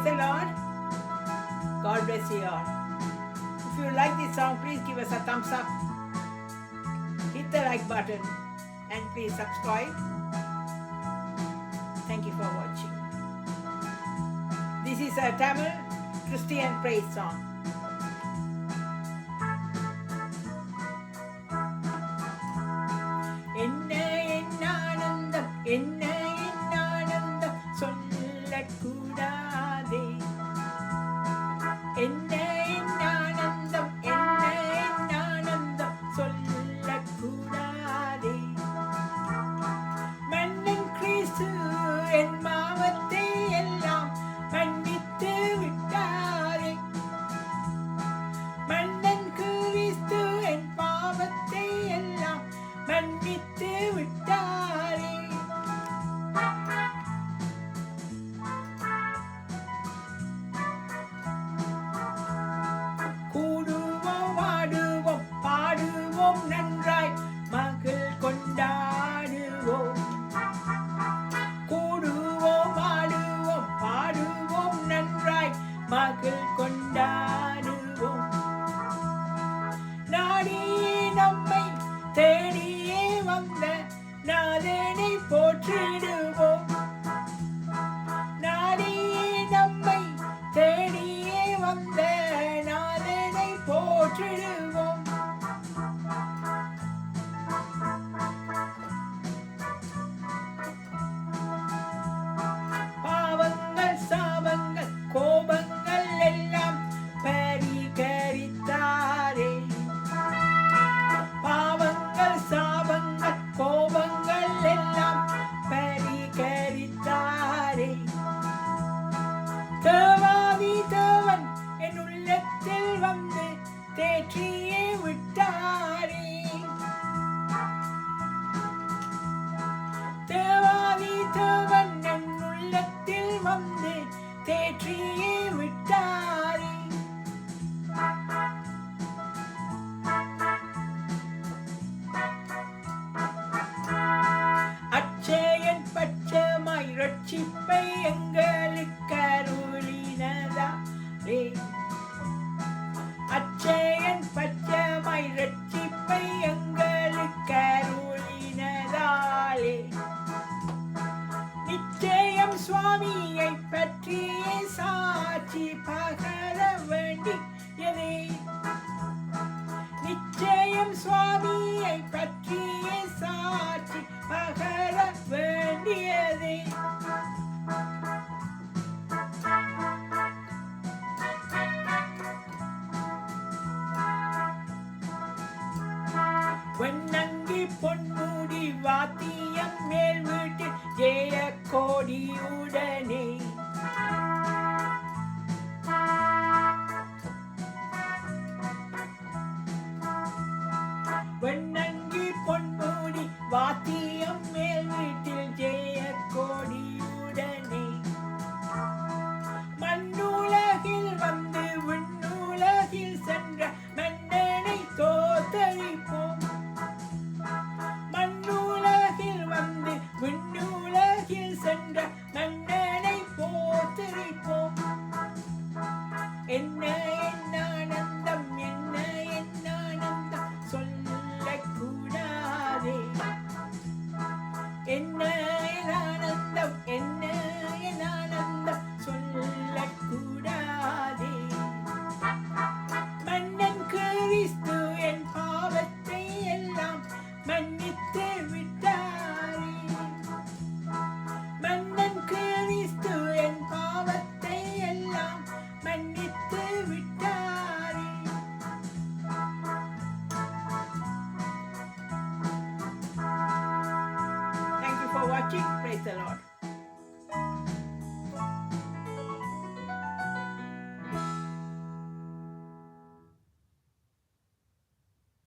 the Lord. God bless you all. If you like this song, please give us a thumbs up. Hit the like button and please subscribe. Thank you for watching. This is a Tamil Christian praise song. என்ன என்ன ஆனந்தம் என்ன என்ன ஆனந்தம் சொல்லக்கூடாதே என்ன என்ன ஆனந்தம் என்ன என்ன ஆனந்தம் சொல்லக்கூடாதே மன்னன் கிறிஸ்து என் பாவத்தை எல்லாம் மன்னித்து விட்டாரே மன்னன் கிறிஸ்து என் பாவத்தை எல்லாம் மன்னித்து விட்டாரே கூடுவோம் வாடுவோம் பாடுவோம் நன்றாய் மகிழ் கொண்டாடுவோம் கூடுவோம் வாடுவோம் பாடுவோம் நன்றாய் மகிழ் கொண்டாடுவோம் நாடியே நம்மை தேடியே வந்த நாதனை போற்றிடுவோம் நாடியே நம்மை தேடியே வந்த நாதனை போற்றிடுவோம் பாவங்கள் சாபங்கள் கோபங்கள் எல்லாம் பரிகரித்தாரே பாவங்கள் சாபங்கள் கோபங்கள் எல்லாம் பரிகரித்தாரே தேவாதி தேவன் என் உள்ளத்தில் வந்து தேற்றியே விட்டாரே தேவாதி தேவன் என் உள்ளத்தில் வந்து தேற்றியே விட்டாரே அச்சயன் பச்சமாய் ரட்சிப்பை எங்களுக்கு அருளினதாரே அச்சயன் பச்சமாய் ரட்சிப்பை எங்களுக்கு அருளினதாலே நிச்சயம் சுவாமியை பற்றிய சாட்சி பகர வேண்டியதே நிச்சயம் சுவாமியை பற்றிய சாட்சி பகர வேண்டியதே பொன்னங்கி பொன்முடி வாத்தியம் மேல் வீட்டு ஜெய கோடியுடனே பொன்னங்கி பொன்முடி வாத்தியம் மேல் வீட்டில் ஜெய கோடியுடனே மண்ணுலகில் வந்து விண்ணுலகில் சென்ற மன்னனை தோத்தரிப்போம் மண்ணுலகில் வந்து விண்ணுலகில் சென்ற மன்னனை போத்தரிப்போம் என்ன என்ன ஆனந்தம் என்ன என்ன ஆனந்தம் சொல்லக்கூடாதே என்ன என் ஆனந்தம் என்ன என் ஆனந்தம் சொல்லக்கூடாதே மன்னன் கிறிஸ்து என் பாவத்தை எல்லாம் மன்னித்து விட்டாரே மன்னன் கிறிஸ்து என் பாவத்தை எல்லாம் மன்னித்து விட்டாரே Thank you for watching. Praise the Lord.